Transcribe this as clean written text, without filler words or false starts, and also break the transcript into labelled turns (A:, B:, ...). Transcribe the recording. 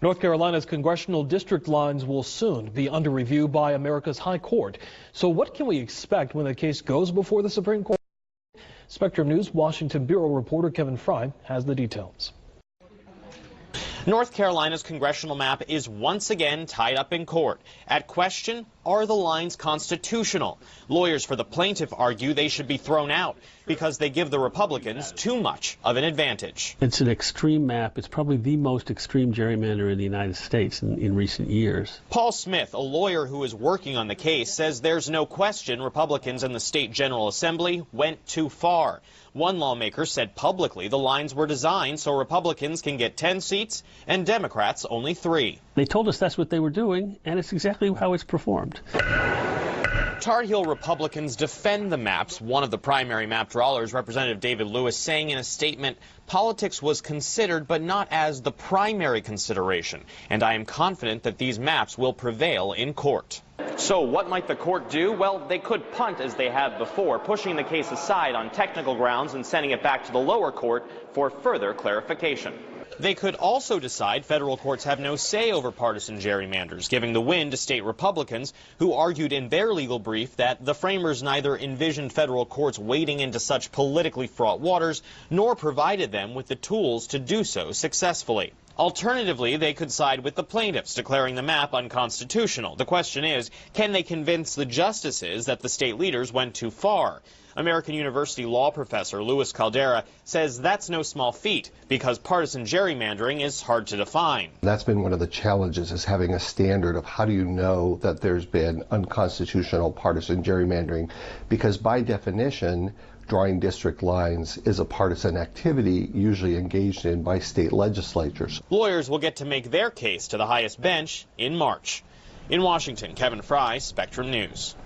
A: North Carolina's congressional district lines will soon be under review by America's High Court. So what can we expect when the case goes before the Supreme Court? Spectrum News Washington Bureau reporter Kevin Frey has the details.
B: North Carolina's congressional map is once again tied up in court. At question, are the lines constitutional? Lawyers for the plaintiff argue they should be thrown out because they give the Republicans too much of an advantage.
C: It's an extreme map. It's probably the most extreme gerrymander in the United States in recent years.
B: Paul Smith, a lawyer who is working on the case, says there's no question Republicans in the state General Assembly went too far. One lawmaker said publicly the lines were designed so Republicans can get 10 seats and Democrats only 3.
C: They told us that's what they were doing, and it's exactly how it's performed.
B: Tar Heel Republicans defend the maps. One of the primary map drawers, Representative David Lewis, saying in a statement, politics was considered but not as the primary consideration, and I am confident that these maps will prevail in court. So what might the court do? Well, they could punt as they have before, pushing the case aside on technical grounds and sending it back to the lower court for further clarification. They could also decide federal courts have no say over partisan gerrymanders, giving the win to state Republicans who argued in their legal brief that the framers neither envisioned federal courts wading into such politically fraught waters nor provided them with the tools to do so successfully. Alternatively, they could side with the plaintiffs, declaring the map unconstitutional. The question is, can they convince the justices that the state leaders went too far? American University law professor Luis Caldera says that's no small feat because partisan gerrymandering is hard to define.
D: That's been one of the challenges, is having a standard of how do you know that there's been unconstitutional partisan gerrymandering, because by definition, drawing district lines is a partisan activity usually engaged in by state legislatures.
B: Lawyers will get to make their case to the highest bench in March. In Washington, Kevin Frey, Spectrum News.